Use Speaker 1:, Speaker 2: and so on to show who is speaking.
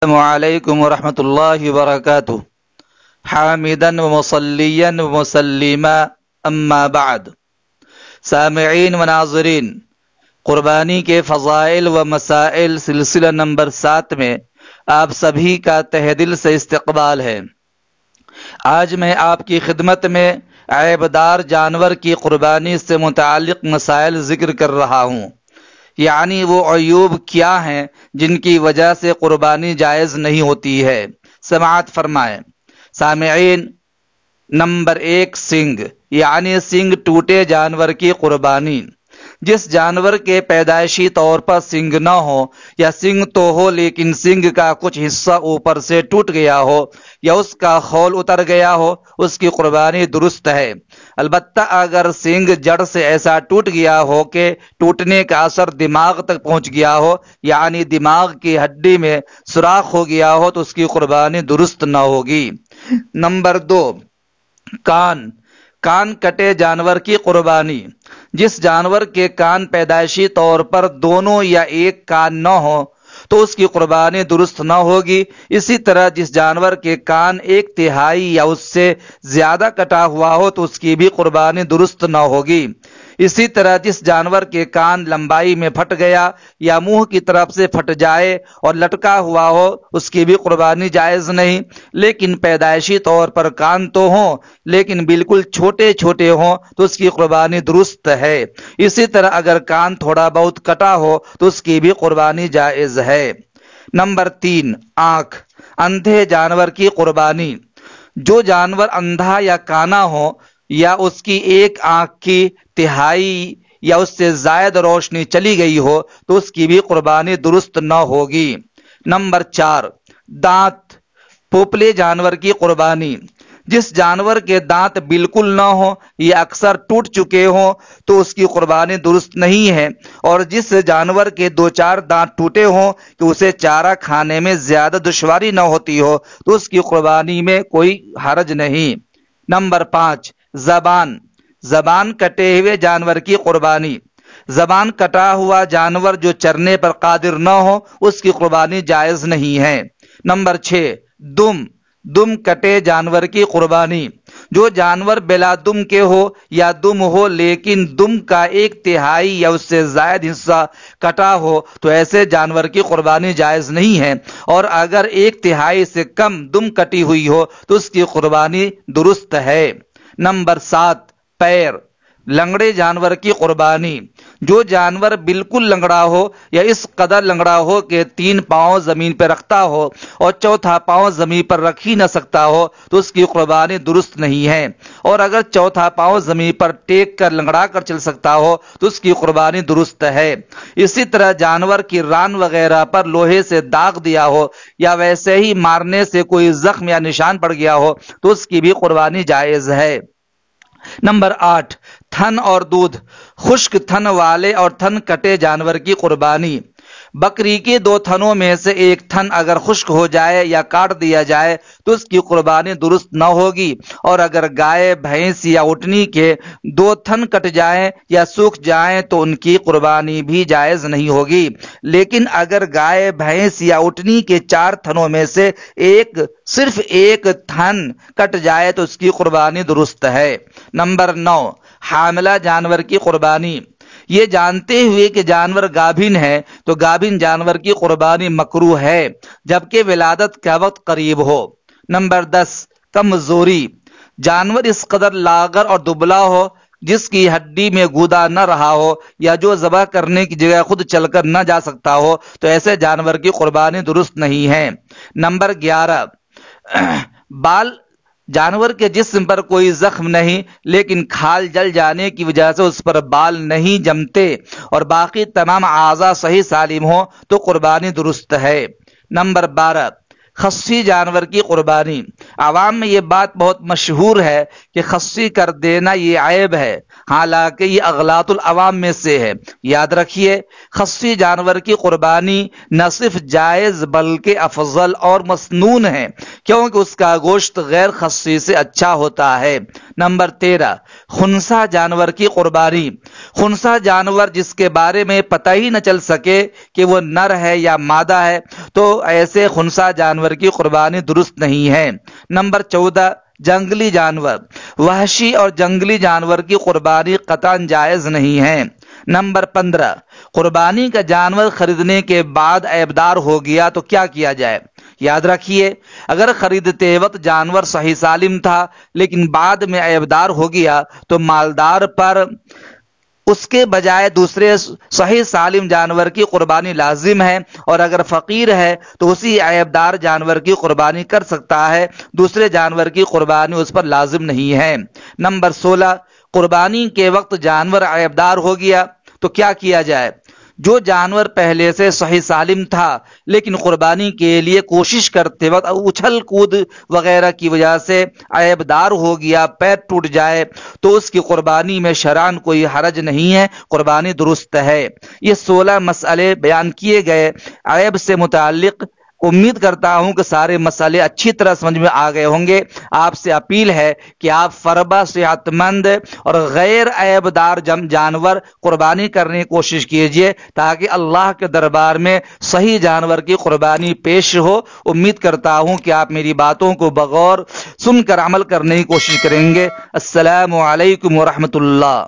Speaker 1: السلام علیکم ورحمۃ اللہ وبرکاتہ حامدا ومصلیا ومسلما اما بعد۔ سامعین و ناظرین، قربانی کے فضائل و مسائل سلسلہ نمبر 7 میں آپ سبھی کا تہ دل سے استقبال ہے۔ آج میں آپ کی خدمت میں عیبدار جانور کی قربانی سے متعلق مسائل ذکر کر رہا ہوں، یعنی وہ عیوب کیا ہیں جن کی وجہ سے قربانی جائز نہیں ہوتی ہے۔ سماعت فرمائیں۔ سامعین، نمبر 1، سنگ، یعنی سنگ ٹوٹے جانور کی قربانی۔ جس جانور کے پیدائشی طور پر سنگ نہ ہو یا سنگ تو ہو لیکن سنگ کا کچھ حصہ اوپر سے ٹوٹ گیا ہو یا اس کا خول اتر گیا ہو، اس کی قربانی درست ہے۔ البتہ اگر سنگ جڑ سے ایسا ٹوٹ گیا ہو کہ ٹوٹنے کا اثر دماغ تک پہنچ گیا ہو، یعنی دماغ کی ہڈی میں سوراخ ہو گیا ہو، تو اس کی قربانی درست نہ ہوگی۔ نمبر 2، کان کٹے جانور کی قربانی۔ جس جانور کے کان پیدائشی طور پر دونوں یا ایک کان نہ ہو تو اس کی قربانی درست نہ ہوگی۔ اسی طرح جس جانور کے کان 1/3 یا اس سے زیادہ کٹا ہوا ہو تو اس کی بھی قربانی درست نہ ہوگی۔ اسی طرح جس جانور کے کان لمبائی میں پھٹ گیا یا منہ کی طرف سے پھٹ جائے اور لٹکا ہوا ہو، اس کی بھی قربانی جائز نہیں۔ لیکن پیدائشی طور پر کان تو ہوں لیکن بالکل چھوٹے چھوٹے ہوں تو اس کی قربانی درست ہے۔ اسی طرح اگر کان تھوڑا بہت کٹا ہو تو اس کی بھی قربانی جائز ہے۔ نمبر 3، آنکھ، اندھے جانور کی قربانی۔ جو جانور اندھا یا کانا ہو یا اس کی ایک آنکھ کی 1/3 یا اس سے زائد روشنی چلی گئی ہو تو اس کی بھی قربانی درست نہ ہوگی۔ نمبر 4، دانت، پوپلے جانور کی قربانی۔ جس جانور کے دانت بالکل نہ ہو یا اکثر ٹوٹ چکے ہوں تو اس کی قربانی درست نہیں ہے، اور جس جانور کے 2-4 دانت ٹوٹے ہوں کہ اسے چارہ کھانے میں زیادہ دشواری نہ ہوتی ہو تو اس کی قربانی میں کوئی حرج نہیں۔ نمبر 5، زبان کٹے ہوئے جانور کی قربانی۔ زبان کٹا ہوا جانور جو چرنے پر قادر نہ ہو اس کی قربانی جائز نہیں ہے۔ نمبر 6، دم کٹے جانور کی قربانی۔ جو جانور بلا دم کے ہو یا دم ہو لیکن دم کا 1/3 یا اس سے زائد حصہ کٹا ہو تو ایسے جانور کی قربانی جائز نہیں ہے، اور اگر 1/3 سے کم دم کٹی ہوئی ہو تو اس کی قربانی درست ہے۔ نمبر 7، پیر، لنگڑے جانور کی قربانی۔ جو جانور بالکل لنگڑا ہو یا اس قدر لنگڑا ہو کہ 3 پاؤں زمین پر رکھتا ہو اور چوتھا پاؤں زمین پر رکھ ہی نہ سکتا ہو تو اس کی قربانی درست نہیں ہے، اور اگر چوتھا پاؤں زمین پر ٹیک کر لنگڑا کر چل سکتا ہو تو اس کی قربانی درست ہے۔ اسی طرح جانور کی ران وغیرہ پر لوہے سے داغ دیا ہو یا ویسے ہی مارنے سے کوئی زخم یا نشان پڑ گیا ہو تو اس کی بھی قربانی جائز ہے۔ نمبر 8، تھن اور دودھ، خشک تھن والے اور تھن کٹے جانور کی قربانی۔ بکری کے 2 تھنوں میں سے ایک تھن اگر خشک ہو جائے یا کاٹ دیا جائے تو اس کی قربانی درست نہ ہوگی، اور اگر گائے، بھینس یا اونٹنی کے 2 تھن کٹ جائیں یا سوکھ جائیں تو ان کی قربانی بھی جائز نہیں ہوگی۔ لیکن اگر گائے، بھینس یا اونٹنی کے 4 تھنوں میں سے صرف ایک تھن کٹ جائے تو اس کی قربانی درست ہے۔ نمبر 9، حاملہ جانور کی قربانی۔ یہ جانتے ہوئے کہ جانور گابھن ہے تو گابھن جانور کی قربانی مکروہ ہے جبکہ ولادت کا وقت قریب ہو۔ نمبر 10، کمزوری، جانور اس قدر لاغر اور دبلا ہو جس کی ہڈی میں گودا نہ رہا ہو یا جو ذبح کرنے کی جگہ خود چل کر نہ جا سکتا ہو تو ایسے جانور کی قربانی درست نہیں ہے۔ نمبر 11، بال، جانور کے جسم پر کوئی زخم نہیں لیکن کھال جل جانے کی وجہ سے اس پر بال نہیں جمتے اور باقی تمام اعضاء صحیح سالم ہوں تو قربانی درست ہے۔ نمبر 12، خصی جانور کی قربانی۔ عوام میں یہ بات بہت مشہور ہے کہ خصی کر دینا یہ عیب ہے، حالانکہ یہ اغلاط العوام میں سے ہے۔ یاد رکھیے، خصی جانور کی قربانی نہ صرف جائز بلکہ افضل اور مسنون ہے، کیونکہ اس کا گوشت غیر خصی سے اچھا ہوتا ہے۔ نمبر 13، خنسا جانور کی قربانی۔ خنسا جانور جس کے بارے میں پتہ ہی نہ چل سکے کہ وہ نر ہے یا مادہ ہے، تو ایسے خنسا جانور کی قربانی درست نہیں ہے۔ نمبر 14، جنگلی جانور۔ وحشی اور جنگلی جانور کی قربانی قطعاً جائز نہیں ہے۔ نمبر 15، قربانی کا جانور خریدنے کے بعد عیبدار ہو گیا تو کیا کیا جائے؟ یاد رکھیے، اگر خریدتے وقت جانور صحیح سالم تھا لیکن بعد میں عیبدار ہو گیا تو مالدار پر اس کے بجائے دوسرے صحیح سالم جانور کی قربانی لازم ہے، اور اگر فقیر ہے تو اسی عیبدار جانور کی قربانی کر سکتا ہے، دوسرے جانور کی قربانی اس پر لازم نہیں ہے۔ نمبر 16، قربانی کے وقت جانور عیبدار ہو گیا تو کیا کیا جائے؟ جو جانور پہلے سے صحیح سالم تھا لیکن قربانی کے لیے کوشش کرتے وقت اچھل کود وغیرہ کی وجہ سے عیبدار ہو گیا، پیر ٹوٹ جائے، تو اس کی قربانی میں شرعاً کوئی حرج نہیں ہے، قربانی درست ہے۔ یہ 16 مسئلے بیان کیے گئے عیب سے متعلق۔ امید کرتا ہوں کہ سارے مسئلے اچھی طرح سمجھ میں آ گئے ہوں گے۔ آپ سے اپیل ہے کہ آپ فربا، صحت مند اور غیر عیب دار جانور قربانی کرنے کی کوشش کیجیے تاکہ اللہ کے دربار میں صحیح جانور کی قربانی پیش ہو۔ امید کرتا ہوں کہ آپ میری باتوں کو بغور سن کر عمل کرنے کی کوشش کریں گے۔ السلام علیکم ورحمۃ اللہ۔